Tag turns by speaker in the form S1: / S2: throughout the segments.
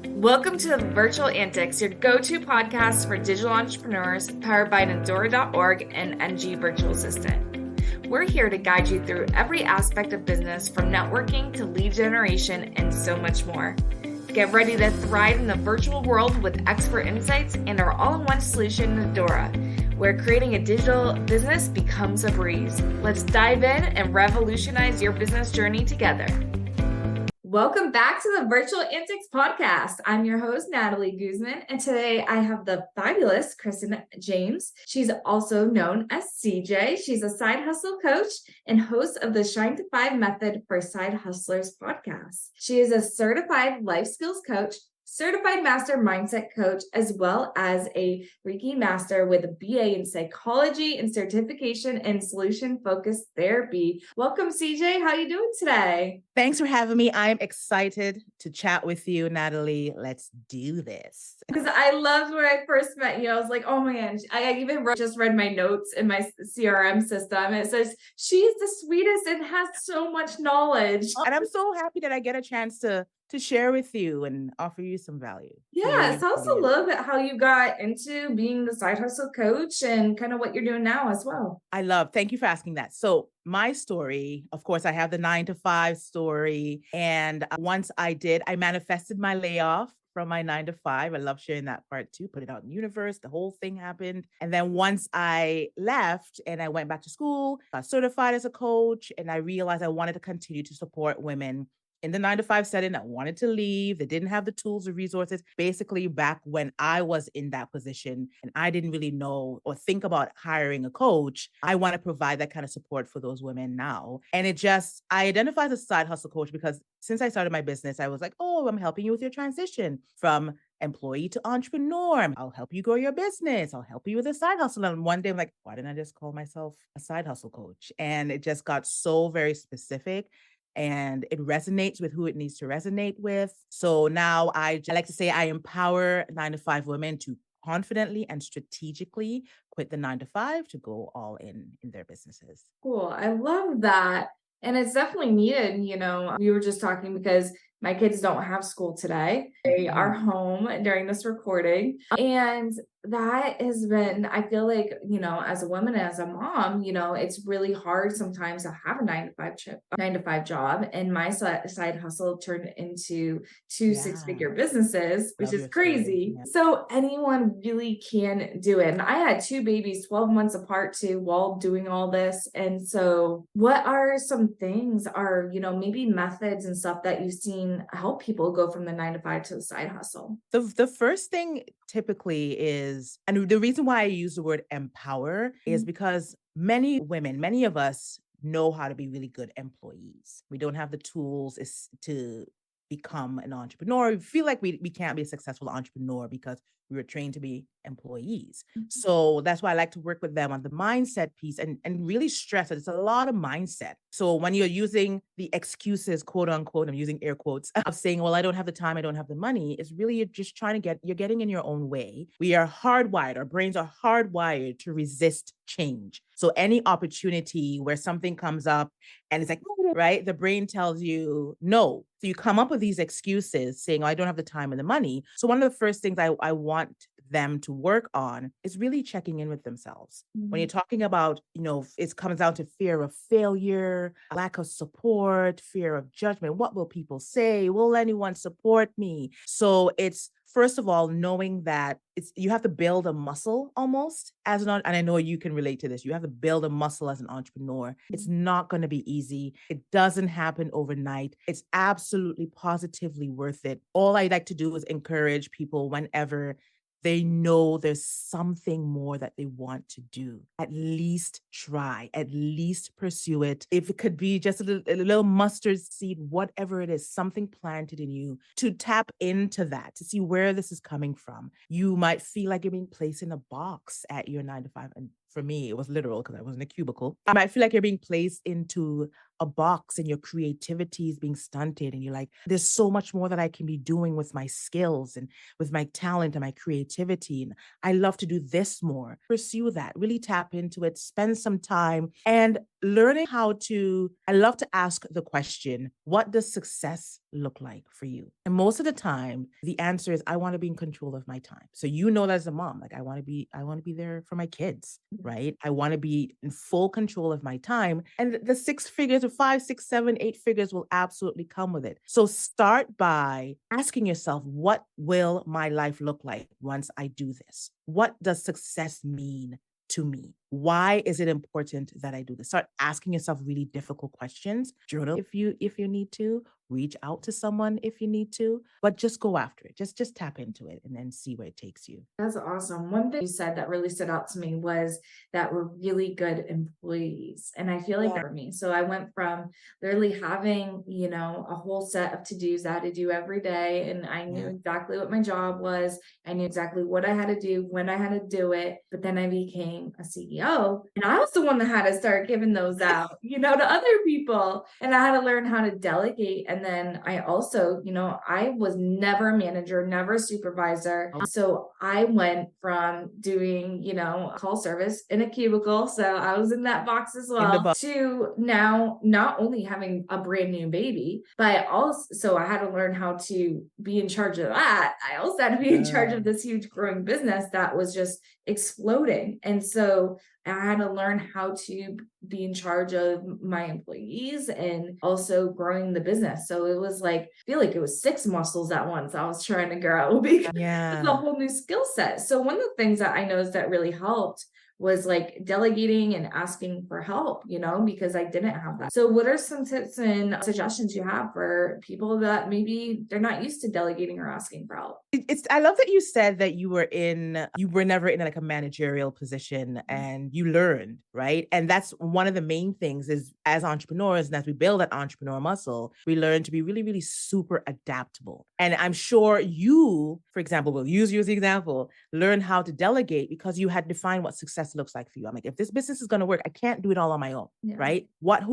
S1: Welcome to the Virtual Antics, your go-to podcast for digital entrepreneurs, powered by Nandora.org and NG Virtual Assistant. We're here to guide you through every aspect of business, from networking to lead generation and so much more. Get ready to thrive in the virtual world with expert insights and our all-in-one solution, Nandora, where creating a digital business becomes a breeze. Let's dive in and revolutionize your business journey together. Welcome back to the Virtual Antics podcast. I'm your host, Natalie Guzman, and today I have the fabulous Christen James. She's also known as CJ. She's a side hustle coach and host of the Shine to Five Method for Side Hustlers podcast. She is a certified life skills coach, certified master mindset coach, as well as a Reiki master with a BA in psychology and certification in solution-focused therapy. Welcome, CJ. How are you doing today?
S2: Thanks for having me. I'm excited to chat with you, Natalie. Let's do this.
S1: Because I loved when I first met you. I was like, oh man, I even just read my notes in my CRM system. It says, she's the sweetest and has so much knowledge.
S2: And I'm so happy that I get a chance to share with you and offer you some value.
S1: Yes, I also love how you got into being the side hustle coach and kind of what you're doing now as well.
S2: Thank you for asking that. So my story, of course, I have the 9-to-5 story. And once I manifested my layoff from my 9-to-5. I love sharing that part too. Put it out in the universe. The whole thing happened. And then once I left and I went back to school, got certified as a coach, and I realized I wanted to continue to support women in the 9-to-5 setting that wanted to leave. They didn't have the tools or resources. Basically, back when I was in that position and I didn't really know or think about hiring a coach, I want to provide that kind of support for those women now. And I identify as a side hustle coach because since I started my business, I was like, oh, I'm helping you with your transition from employee to entrepreneur. I'll help you grow your business. I'll help you with a side hustle. And one day I'm like, why didn't I just call myself a side hustle coach? And it just got so very specific. And it resonates with who it needs to resonate with. So now I like to say I empower 9-to-5 women to confidently and strategically quit the 9-to-5 to go all in their businesses.
S1: Cool. I love that. And it's definitely needed. We were just talking because my kids don't have school today. They are home during this recording. And that has been, I feel like, as a woman, as a mom, it's really hard sometimes to have a 9-to-5 job. And my side hustle turned into two 6-figure businesses, which is crazy. Yeah. So anyone really can do it. And I had 2 babies 12 months apart too while doing all this. And so what are some things maybe methods and stuff that you've seen help people go from the 9-to-5 to the side hustle?
S2: The first thing typically is, and the reason why I use the word empower is because many of us know how to be really good employees. We don't have the tools to become an entrepreneur. We feel like we can't be a successful entrepreneur because we were trained to be employees. So that's why I like to work with them on the mindset piece and really stress that it's a lot of mindset. So when you're using the excuses, quote unquote, I'm using air quotes, of saying, well, I don't have the time, I don't have the money, it's really you're just you're getting in your own way. We are hardwired, our brains are hardwired to resist change. So any opportunity where something comes up and it's like, right, the brain tells you no. So you come up with these excuses saying, oh, I don't have the time and the money. So one of the first things I want them to work on is really checking in with themselves. When you're talking about, it comes down to fear of failure, lack of support, fear of judgment. What will people say? Will anyone support me? So it's, first of all, knowing that you have to build a muscle almost and I know you can relate to this. You have to build a muscle as an entrepreneur. It's not going to be easy. It doesn't happen overnight. It's absolutely positively worth it. All I like to do is encourage people whenever they know there's something more that they want to do. At least try, at least pursue it. If it could be just a little mustard seed, whatever it is, something planted in you, to tap into that, to see where this is coming from. You might feel like you're being placed in a box at your 9-to-5. And for me, it was literal because I was in a cubicle. I might feel like you're being placed into a box and your creativity is being stunted and you're like, there's so much more that I can be doing with my skills and with my talent and my creativity. And I love to do this more. Pursue that, really tap into it, spend some time and learning how to, I love to ask the question, what does success look like for you? And most of the time, the answer is, I want to be in control of my time. So you know that as a mom, like I want to be there for my kids, right? I want to be in full control of my time. And the six figures or 5, 6, 7, 8 figures will absolutely come with it. So start by asking yourself, what will my life look like once I do this? What does success mean to me? Why is it important that I do this? Start asking yourself really difficult questions. Journal if you need to, reach out to someone if you need to, but just go after it. Just tap into it and then see where it takes you.
S1: That's awesome. One thing you said that really stood out to me was that we're really good employees. And I feel like that for me. So I went from literally having, a whole set of to-dos that I had to do every day. And I knew exactly what my job was. I knew exactly what I had to do, when I had to do it. But then I became a CEO and I was the one that had to start giving those out, to other people. And I had to learn how to delegate. And then I also, I was never a manager, never a supervisor. So I went from doing, call service in a cubicle. So I was in that box as well, to now not only having a brand new baby, but also I had to learn how to be in charge of that. I also had to be in charge of this huge growing business that was just exploding. And so I had to learn how to be in charge of my employees and also growing the business. So it was like, I feel like it was 6 muscles at once I was trying to grow because it's a whole new skill set. So one of the things that I noticed that really helped was like delegating and asking for help, because I didn't have that. So what are some tips and suggestions you have for people that maybe they're not used to delegating or asking for help?
S2: I love that you said that you were never in like a managerial position and you learned, right? And that's one of the main things is as entrepreneurs and as we build that entrepreneur muscle, we learn to be really, really super adaptable. And I'm sure you, for example, we'll use you as an example, learn how to delegate because you had defined what success looks like for you. I'm like, if this business is going to work, I can't do it all on my own, right? What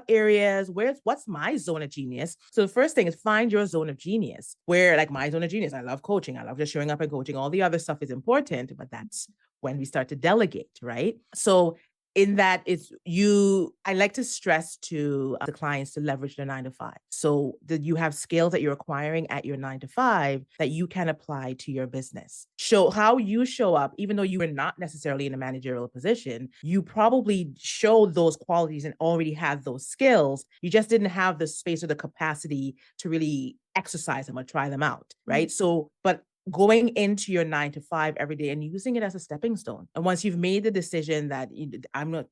S2: areas, what's my zone of genius? So the first thing is find your zone of genius where like my zone of genius, I love coaching. I love just showing up and coaching. All the other stuff is important, but that's when we start to delegate, right? So in that I like to stress to the clients to leverage their 9 to 5. So that you have skills that you're acquiring at your 9 to 5 that you can apply to your business. Show how you show up, even though you are not necessarily in a managerial position, you probably showed those qualities and already had those skills. You just didn't have the space or the capacity to really exercise them or try them out, right? So, but going into your 9 to 5 every day and using it as a stepping stone. And once you've made the decision that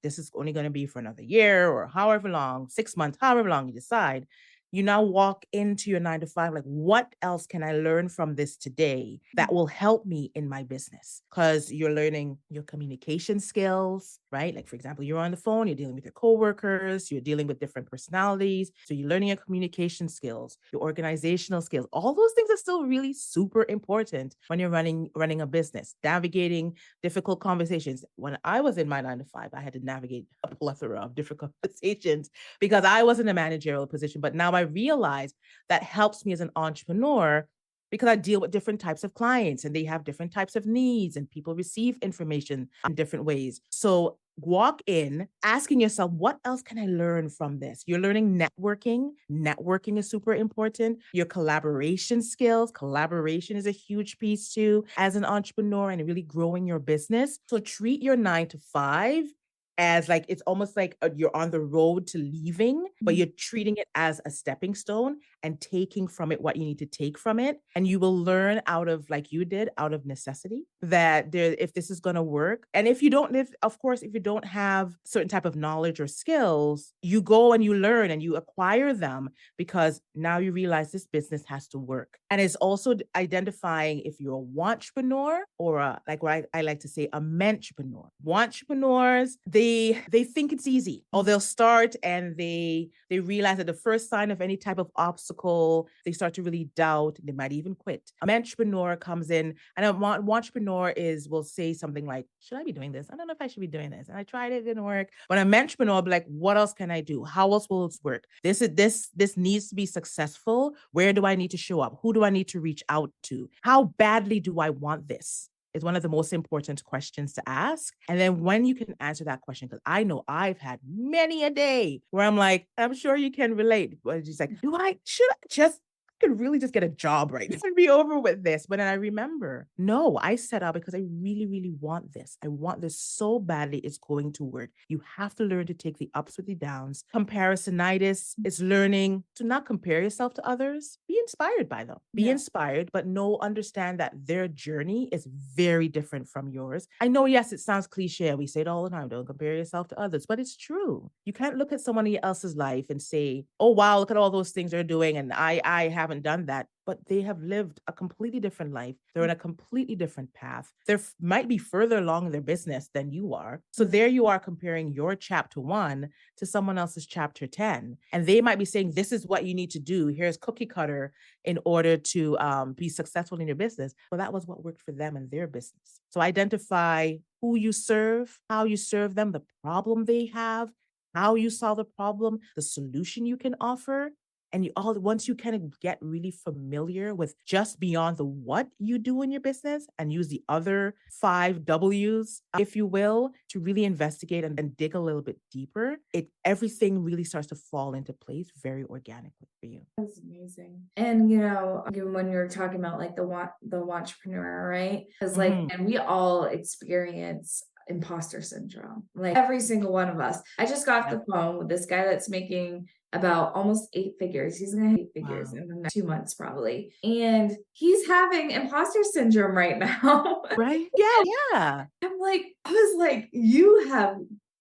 S2: this is only going to be for another year or however long, 6 months, however long you decide, you now walk into your 9 to 5, like, what else can I learn from this today that will help me in my business? Because you're learning your communication skills, right? Like, for example, you're on the phone, you're dealing with your coworkers, you're dealing with different personalities. So you're learning your communication skills, your organizational skills. All those things are still really super important when you're running a business, navigating difficult conversations. When I was in my 9 to 5, I had to navigate a plethora of different conversations because I was in a managerial position. But now I realize that helps me as an entrepreneur because I deal with different types of clients and they have different types of needs and people receive information in different ways. So walk in asking yourself, what else can I learn from this? You're learning networking. Networking is super important. Your collaboration skills. Collaboration is a huge piece too as an entrepreneur and really growing your business. So treat your 9 to 5 as like, it's almost like you're on the road to leaving, but you're treating it as a stepping stone and taking from it what you need to take from it. And you will learn out of, like you did, out of necessity that if this is going to work. And if you don't have certain type of knowledge or skills, you go and you learn and you acquire them because now you realize this business has to work. And it's also identifying if you're a wantrepreneur or like what I like to say, a mentrepreneur. Wantrepreneurs, they think it's easy, or they'll start and they realize that the first sign of any type of obstacle, they start to really doubt. They might even quit. A mentrepreneur comes in, and a wantrepreneur entrepreneur will say something like, should I be doing this? I don't know if I should be doing this. And I tried it, didn't work. But a mentrepreneur will be like, what else can I do? How else will this work? This needs to be successful. Where do I need to show up? Who do I need to reach out to? How badly do I want this? Is one of the most important questions to ask. And then when you can answer that question, because I know I've had many a day where I'm like, I'm sure you can relate. But she's like, should I just could really just get a job right now and be over with this. But then I remember, no, I set out because I really, really want this. I want this so badly. It's going to work. You have to learn to take the ups with the downs. Comparisonitis is learning to not compare yourself to others. Be inspired by them. Be inspired, but understand that their journey is very different from yours. I know, yes, it sounds cliche. We say it all the time. Don't compare yourself to others, but it's true. You can't look at someone else's life and say, oh, wow, look at all those things they're doing. And I haven't done that, but they have lived a completely different life. They're in a completely different path. They might be further along in their business than you are. So there you are comparing your chapter 1 to someone else's chapter 10. And they might be saying, this is what you need to do. Here's cookie cutter in order to be successful in your business. Well, that was what worked for them and their business. So identify who you serve, how you serve them, the problem they have, how you solve the problem, the solution you can offer. And once you kind of get really familiar with just beyond the what you do in your business and use the other 5 W's, if you will, to really investigate and dig a little bit deeper, everything really starts to fall into place very organically for you.
S1: That's amazing. And when you're talking about like the entrepreneur, right? Because and we all experience imposter syndrome, like every single one of us. I just got off the phone with this guy that's making about almost 8 figures. He's gonna hit 8 figures in the next 2 months probably. And he's having imposter syndrome right now.
S2: Right? Yeah, yeah.
S1: I was like, you have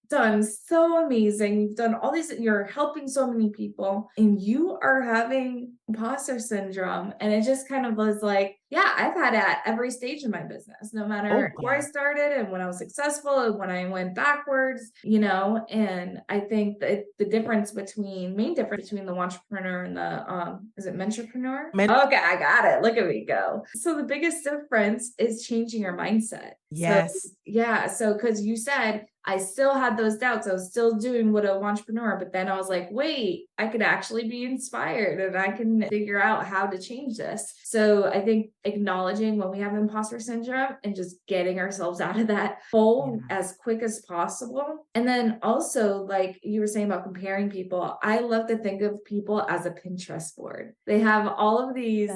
S1: done so amazing. You've done all these, you're helping so many people, and you are having imposter syndrome. And it just kind of was like, yeah, I've had it at every stage of my business, no matter where I started and when I was successful and when I went backwards, and I think that the main difference between the entrepreneur and the, is it mentrepreneur? Okay, I got it. Look at me go. So the biggest difference is changing your mindset.
S2: Yes.
S1: So, yeah. So, because you said, I still had those doubts. I was still doing what an entrepreneur, but then I was like, wait, I could actually be inspired and I can figure out how to change this. So I think acknowledging when we have imposter syndrome and just getting ourselves out of that hole as quick as possible. And then also, like you were saying about comparing people, I love to think of people as a Pinterest board. They have all of these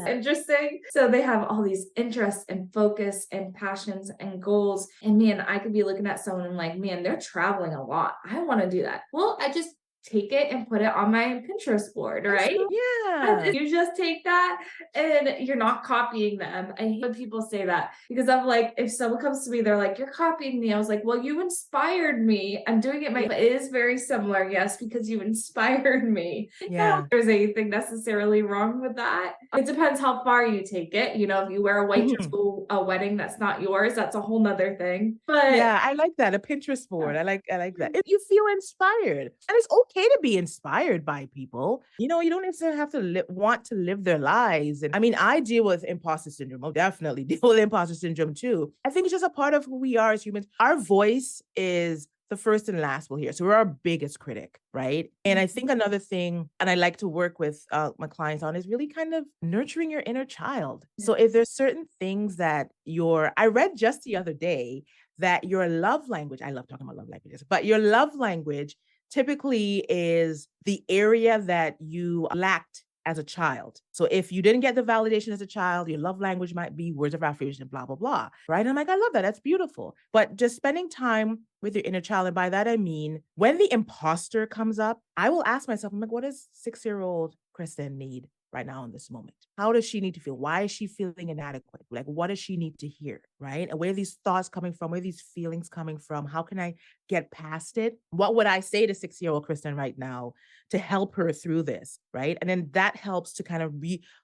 S1: so they have all these interests and focus and passions and goals. And man, I could be looking at someone and like, man, they're traveling a lot. I want to do that. Well, I just take it and put it on my Pinterest board, right?
S2: Yeah.
S1: You just take that and you're not copying them. I hate when people say that because I'm like, if someone comes to me, they're like, you're copying me. I was like, well, you inspired me. I'm doing it. It is very similar. Yes, because you inspired me. Yeah. I don't think there's anything necessarily wrong with that. It depends how far you take it. If you wear a white dress to a wedding that's not yours, that's a whole nother thing. But
S2: yeah, I like that. A Pinterest board. I like that. If you feel inspired, and it's okay to be inspired by people. You don't necessarily have to want to live their lives. And I mean, I deal with imposter syndrome. I'll definitely deal with imposter syndrome too. I think it's just a part of who we are as humans. Our voice is the first and last we'll hear. So we're our biggest critic, right? And I think another thing, and I like to work with my clients on, is really kind of nurturing your inner child. So if there's certain things that I read just the other day that your love language, I love talking about love languages, but your love language typically is the area that you lacked as a child. So if you didn't get the validation as a child, your love language might be words of affirmation, blah, blah, blah, right? And I'm like, I love that. That's beautiful. But just spending time with your inner child, and by that I mean, when the imposter comes up, I will ask myself, I'm like, what does 6-year-old Christen need right now in this moment? How does she need to feel? Why is she feeling inadequate? Like, what does she need to hear, right? And where are these thoughts coming from? Where are these feelings coming from? How can I get past it? What would I say to 6-year-old Christen right now to help her through this, right? And then that helps to kind of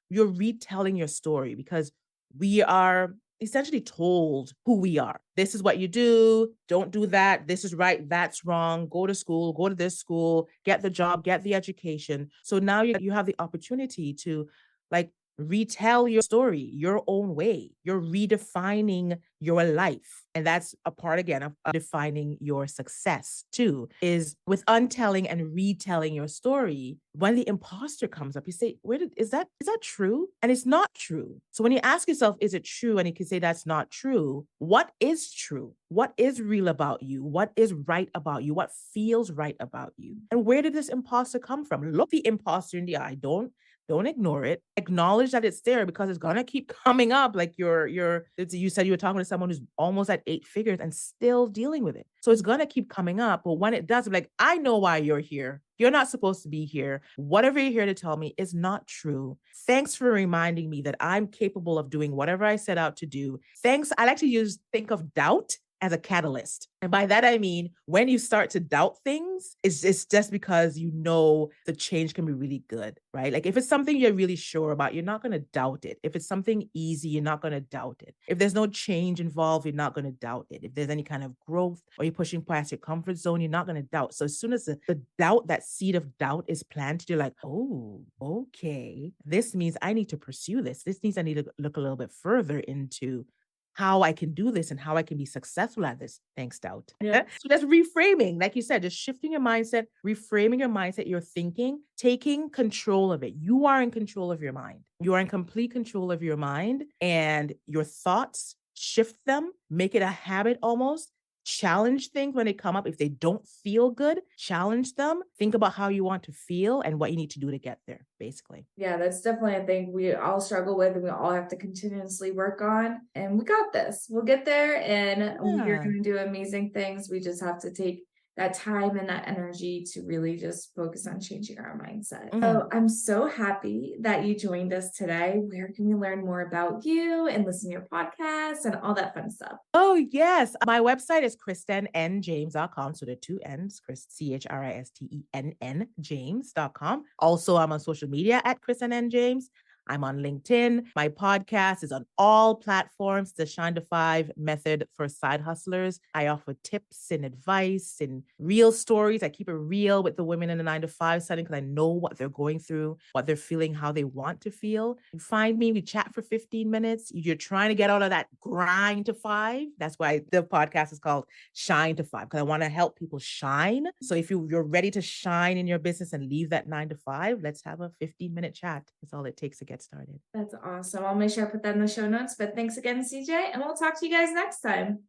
S2: you're retelling your story, because we are essentially told who we are. This is what you do. Don't do that. This is right. That's wrong. Go to school, go to this school, get the job, get the education. So now you have the opportunity to like retell your story your own way. You're redefining your life. And that's a part again of defining your success too, is with untelling and retelling your story. When the imposter comes up, you say, is that true? And it's not true. So when you ask yourself, is it true? And you can say that's not true. What is true? What is real about you? What is right about you? What feels right about you? And where did this imposter come from? Look the imposter in the eye. Don't ignore it. Acknowledge that it's there, because it's gonna keep coming up. Like you said you were talking to someone who's almost at 8 figures and still dealing with it. So it's gonna keep coming up. But when it does, I'm like, I know why you're here. You're not supposed to be here. Whatever you're here to tell me is not true. Thanks for reminding me that I'm capable of doing whatever I set out to do. Thanks. I like to think of doubt as a catalyst. And by that, I mean, when you start to doubt things, it's just because you know the change can be really good, right? Like if it's something you're really sure about, you're not going to doubt it. If it's something easy, you're not going to doubt it. If there's no change involved, you're not going to doubt it. If there's any kind of growth or you're pushing past your comfort zone, you're not going to doubt. So as soon as the doubt, that seed of doubt is planted, you're like, oh, okay, this means I need to pursue this. This means I need to look a little bit further into how I can do this and how I can be successful at this. Thanks, doubt.
S1: Yeah.
S2: So that's reframing, like you said, just shifting your mindset, reframing your mindset, your thinking, taking control of it. You are in control of your mind. You are in complete control of your mind, and your thoughts, shift them, make it a habit almost. Challenge things when they come up. If they don't feel good, challenge them. Think about how you want to feel and what you need to do to get there, basically.
S1: Yeah, that's definitely a thing we all struggle with and we all have to continuously work on. And we got this. We'll get there and we're
S2: Yeah.
S1: going to do amazing things. We just have to take that time and that energy to really just focus on changing our mindset. So I'm so happy that you joined us today. Where can we learn more about you and listen to your podcast and all that fun stuff?
S2: Oh, yes. My website is christenjames.com. So the two N's, Christenn, James.com. Also, I'm on social media at Christen N. James. I'm on LinkedIn. My podcast is on all platforms, the Shine to Five method for side hustlers. I offer tips and advice and real stories. I keep it real with the women in the 9 to 5 setting because I know what they're going through, what they're feeling, how they want to feel. You find me, we chat for 15 minutes. If you're trying to get out of that grind to 5, that's why the podcast is called Shine to 5, because I want to help people shine. So if you're ready to shine in your business and leave that 9 to 5, let's have a 15-minute chat. That's all it takes to get started.
S1: That's awesome. I'll make sure I put that in the show notes. But thanks again, CJ, and we'll talk to you guys next time.